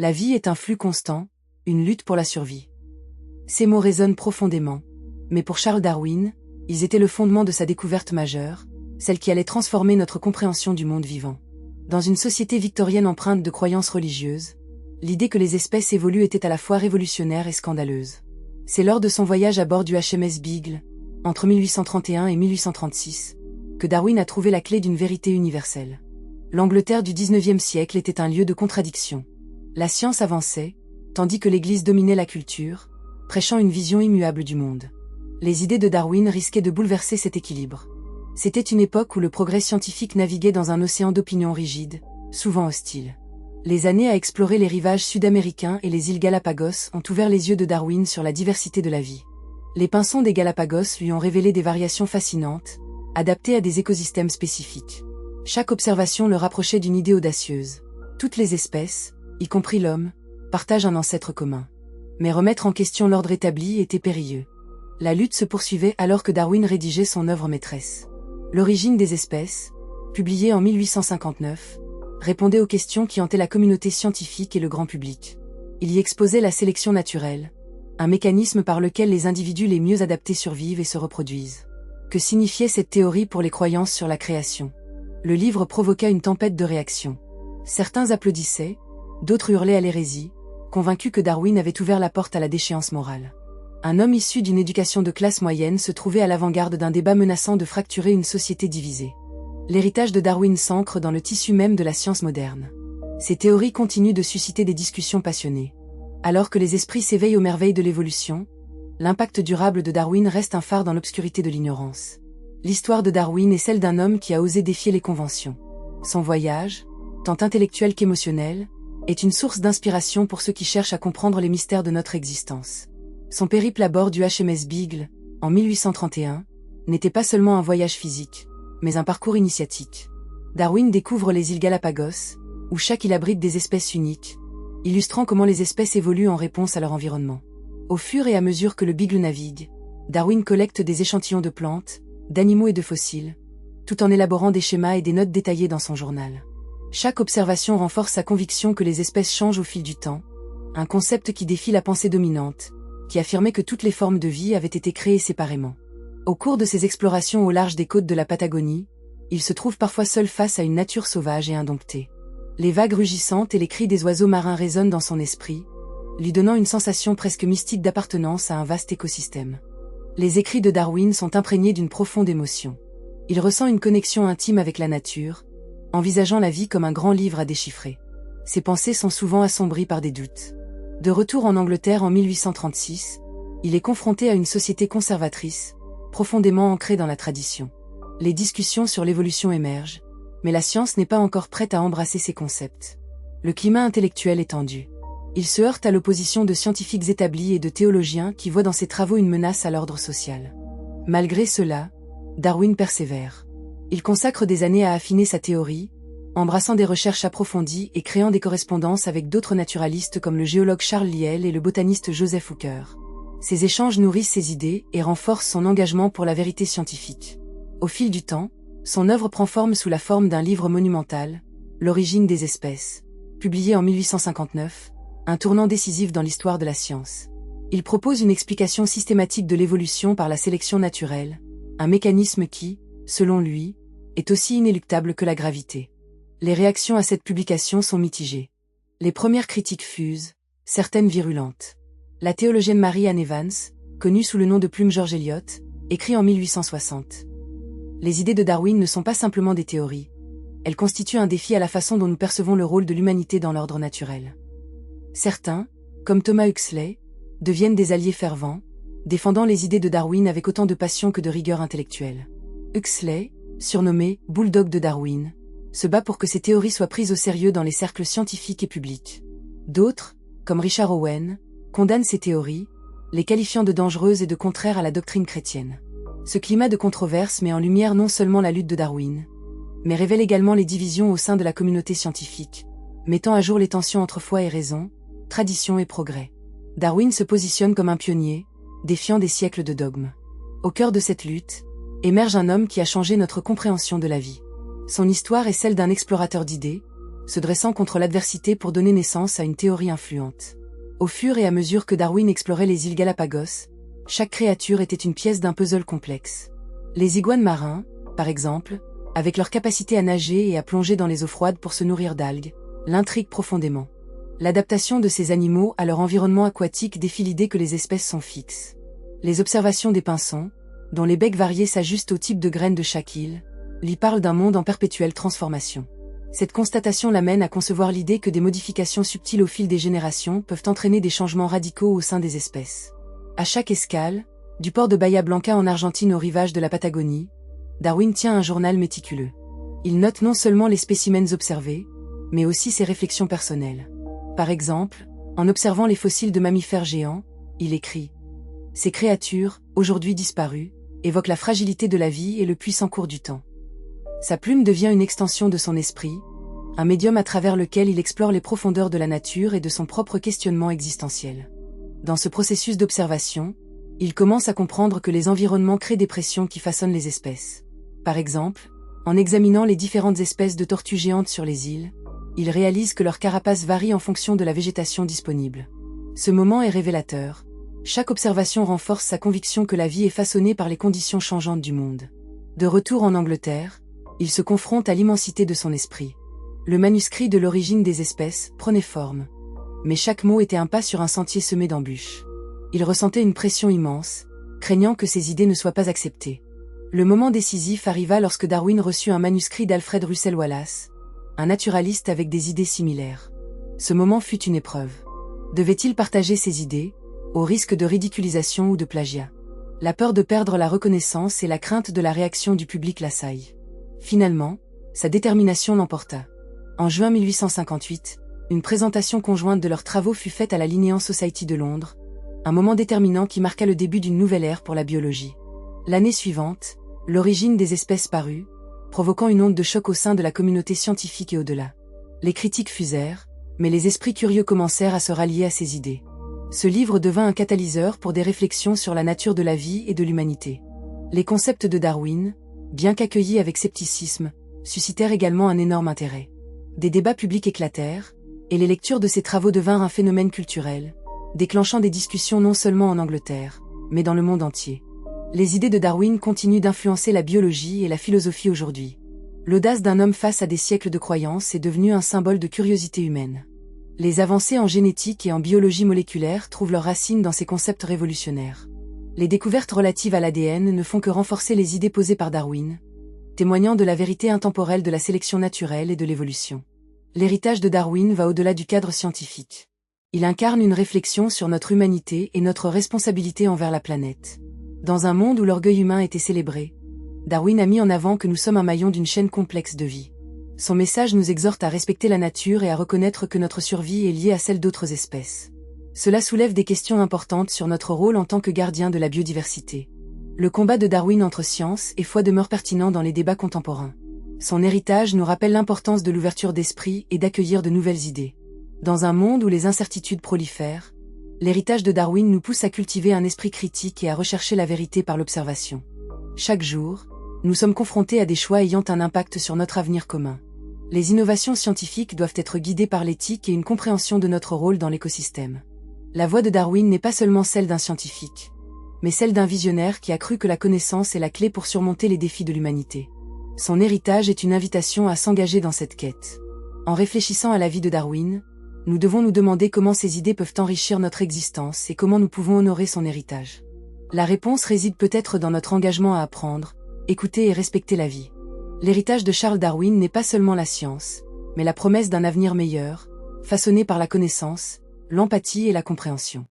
La vie est un flux constant, une lutte pour la survie. Ces mots résonnent profondément, mais pour Charles Darwin, ils étaient le fondement de sa découverte majeure, celle qui allait transformer notre compréhension du monde vivant. Dans une société victorienne empreinte de croyances religieuses, l'idée que les espèces évoluent était à la fois révolutionnaire et scandaleuse. C'est lors de son voyage à bord du HMS Beagle, entre 1831 et 1836, que Darwin a trouvé la clé d'une vérité universelle. L'Angleterre du XIXe siècle était un lieu de contradiction. La science avançait, tandis que l'Église dominait la culture, prêchant une vision immuable du monde. Les idées de Darwin risquaient de bouleverser cet équilibre. C'était une époque où le progrès scientifique naviguait dans un océan d'opinions rigides, souvent hostiles. Les années à explorer les rivages sud-américains et les îles Galapagos ont ouvert les yeux de Darwin sur la diversité de la vie. Les pinsons des Galapagos lui ont révélé des variations fascinantes, adaptées à des écosystèmes spécifiques. Chaque observation le rapprochait d'une idée audacieuse. Toutes les espèces, y compris l'homme, partagent un ancêtre commun. Mais remettre en question l'ordre établi était périlleux. La lutte se poursuivait alors que Darwin rédigeait son œuvre maîtresse. L'origine des espèces, publiée en 1859, répondait aux questions qui hantaient la communauté scientifique et le grand public. Il y exposait la sélection naturelle, un mécanisme par lequel les individus les mieux adaptés survivent et se reproduisent. Que signifiait cette théorie pour les croyances sur la création? Le livre provoqua une tempête de réactions. Certains applaudissaient, d'autres hurlaient à l'hérésie, convaincus que Darwin avait ouvert la porte à la déchéance morale. Un homme issu d'une éducation de classe moyenne se trouvait à l'avant-garde d'un débat menaçant de fracturer une société divisée. L'héritage de Darwin s'ancre dans le tissu même de la science moderne. Ces théories continuent de susciter des discussions passionnées. Alors que les esprits s'éveillent aux merveilles de l'évolution, l'impact durable de Darwin reste un phare dans l'obscurité de l'ignorance. L'histoire de Darwin est celle d'un homme qui a osé défier les conventions. Son voyage, tant intellectuel qu'émotionnel, est une source d'inspiration pour ceux qui cherchent à comprendre les mystères de notre existence. Son périple à bord du HMS Beagle, en 1831, n'était pas seulement un voyage physique, mais un parcours initiatique. Darwin découvre les îles Galapagos, où chaque île abrite des espèces uniques, illustrant comment les espèces évoluent en réponse à leur environnement. Au fur et à mesure que le Beagle navigue, Darwin collecte des échantillons de plantes, d'animaux et de fossiles, tout en élaborant des schémas et des notes détaillées dans son journal. Chaque observation renforce sa conviction que les espèces changent au fil du temps, un concept qui défie la pensée dominante, qui affirmait que toutes les formes de vie avaient été créées séparément. Au cours de ses explorations au large des côtes de la Patagonie, il se trouve parfois seul face à une nature sauvage et indomptée. Les vagues rugissantes et les cris des oiseaux marins résonnent dans son esprit, lui donnant une sensation presque mystique d'appartenance à un vaste écosystème. Les écrits de Darwin sont imprégnés d'une profonde émotion. Il ressent une connexion intime avec la nature, envisageant la vie comme un grand livre à déchiffrer. Ses pensées sont souvent assombries par des doutes. De retour en Angleterre en 1836, il est confronté à une société conservatrice, profondément ancrée dans la tradition. Les discussions sur l'évolution émergent, mais la science n'est pas encore prête à embrasser ces concepts. Le climat intellectuel est tendu. Il se heurte à l'opposition de scientifiques établis et de théologiens qui voient dans ses travaux une menace à l'ordre social. Malgré cela, Darwin persévère. Il consacre des années à affiner sa théorie, embrassant des recherches approfondies et créant des correspondances avec d'autres naturalistes comme le géologue Charles Lyell et le botaniste Joseph Hooker. Ces échanges nourrissent ses idées et renforcent son engagement pour la vérité scientifique. Au fil du temps, son œuvre prend forme sous la forme d'un livre monumental, L'origine des espèces, publié en 1859, un tournant décisif dans l'histoire de la science. Il propose une explication systématique de l'évolution par la sélection naturelle, un mécanisme qui, selon lui, est aussi inéluctable que la gravité. Les réactions à cette publication sont mitigées. Les premières critiques fusent, certaines virulentes. La théologienne Mary Ann Evans, connue sous le nom de Plume George Eliot, écrit en 1860. Les idées de Darwin ne sont pas simplement des théories. Elles constituent un défi à la façon dont nous percevons le rôle de l'humanité dans l'ordre naturel. Certains, comme Thomas Huxley, deviennent des alliés fervents, défendant les idées de Darwin avec autant de passion que de rigueur intellectuelle. Huxley, surnommé « Bulldog de Darwin », se bat pour que ces théories soient prises au sérieux dans les cercles scientifiques et publics. D'autres, comme Richard Owen, condamnent ces théories, les qualifiant de dangereuses et de contraires à la doctrine chrétienne. Ce climat de controverse met en lumière non seulement la lutte de Darwin, mais révèle également les divisions au sein de la communauté scientifique, mettant à jour les tensions entre foi et raison, tradition et progrès. Darwin se positionne comme un pionnier, défiant des siècles de dogmes. Au cœur de cette lutte, émerge un homme qui a changé notre compréhension de la vie. Son histoire est celle d'un explorateur d'idées, se dressant contre l'adversité pour donner naissance à une théorie influente. Au fur et à mesure que Darwin explorait les îles Galapagos, chaque créature était une pièce d'un puzzle complexe. Les iguanes marins, par exemple, avec leur capacité à nager et à plonger dans les eaux froides pour se nourrir d'algues, l'intriguent profondément. L'adaptation de ces animaux à leur environnement aquatique défie l'idée que les espèces sont fixes. Les observations des pinsons, dont les becs variés s'ajustent au type de graines de chaque île, lui parlent d'un monde en perpétuelle transformation. Cette constatation l'amène à concevoir l'idée que des modifications subtiles au fil des générations peuvent entraîner des changements radicaux au sein des espèces. À chaque escale, du port de Bahia Blanca en Argentine au rivage de la Patagonie, Darwin tient un journal méticuleux. Il note non seulement les spécimens observés, mais aussi ses réflexions personnelles. Par exemple, en observant les fossiles de mammifères géants, il écrit « Ces créatures, aujourd'hui disparues, évoquent la fragilité de la vie et le puissant cours du temps. » Sa plume devient une extension de son esprit, un médium à travers lequel il explore les profondeurs de la nature et de son propre questionnement existentiel. Dans ce processus d'observation, il commence à comprendre que les environnements créent des pressions qui façonnent les espèces. Par exemple, en examinant les différentes espèces de tortues géantes sur les îles, il réalise que leur carapace varie en fonction de la végétation disponible. Ce moment est révélateur. Chaque observation renforce sa conviction que la vie est façonnée par les conditions changeantes du monde. De retour en Angleterre, il se confronte à l'immensité de son esprit. Le manuscrit de l'origine des espèces prenait forme. Mais chaque mot était un pas sur un sentier semé d'embûches. Il ressentait une pression immense, craignant que ses idées ne soient pas acceptées. Le moment décisif arriva lorsque Darwin reçut un manuscrit d'Alfred Russel Wallace, un naturaliste avec des idées similaires. Ce moment fut une épreuve. Devait-il partager ses idées, au risque de ridiculisation ou de plagiat? La peur de perdre la reconnaissance et la crainte de la réaction du public l'assaillent. Finalement, sa détermination l'emporta. En juin 1858, une présentation conjointe de leurs travaux fut faite à la Linnean Society de Londres, un moment déterminant qui marqua le début d'une nouvelle ère pour la biologie. L'année suivante, l'origine des espèces parut, provoquant une onde de choc au sein de la communauté scientifique et au-delà. Les critiques fusèrent, mais les esprits curieux commencèrent à se rallier à ces idées. Ce livre devint un catalyseur pour des réflexions sur la nature de la vie et de l'humanité. Les concepts de Darwin, bien qu'accueillis avec scepticisme, suscitèrent également un énorme intérêt. Des débats publics éclatèrent, et les lectures de ses travaux devinrent un phénomène culturel, déclenchant des discussions non seulement en Angleterre, mais dans le monde entier. Les idées de Darwin continuent d'influencer la biologie et la philosophie aujourd'hui. L'audace d'un homme face à des siècles de croyances est devenue un symbole de curiosité humaine. Les avancées en génétique et en biologie moléculaire trouvent leurs racines dans ces concepts révolutionnaires. Les découvertes relatives à l'ADN ne font que renforcer les idées posées par Darwin, témoignant de la vérité intemporelle de la sélection naturelle et de l'évolution. L'héritage de Darwin va au-delà du cadre scientifique. Il incarne une réflexion sur notre humanité et notre responsabilité envers la planète. Dans un monde où l'orgueil humain était célébré, Darwin a mis en avant que nous sommes un maillon d'une chaîne complexe de vie. Son message nous exhorte à respecter la nature et à reconnaître que notre survie est liée à celle d'autres espèces. Cela soulève des questions importantes sur notre rôle en tant que gardien de la biodiversité. Le combat de Darwin entre science et foi demeure pertinent dans les débats contemporains. Son héritage nous rappelle l'importance de l'ouverture d'esprit et d'accueillir de nouvelles idées. Dans un monde où les incertitudes prolifèrent, l'héritage de Darwin nous pousse à cultiver un esprit critique et à rechercher la vérité par l'observation. Chaque jour, nous sommes confrontés à des choix ayant un impact sur notre avenir commun. Les innovations scientifiques doivent être guidées par l'éthique et une compréhension de notre rôle dans l'écosystème. La voix de Darwin n'est pas seulement celle d'un scientifique, mais celle d'un visionnaire qui a cru que la connaissance est la clé pour surmonter les défis de l'humanité. Son héritage est une invitation à s'engager dans cette quête. En réfléchissant à la vie de Darwin, nous devons nous demander comment ces idées peuvent enrichir notre existence et comment nous pouvons honorer son héritage. La réponse réside peut-être dans notre engagement à apprendre, écouter et respecter la vie. L'héritage de Charles Darwin n'est pas seulement la science, mais la promesse d'un avenir meilleur, façonné par la connaissance, l'empathie et la compréhension.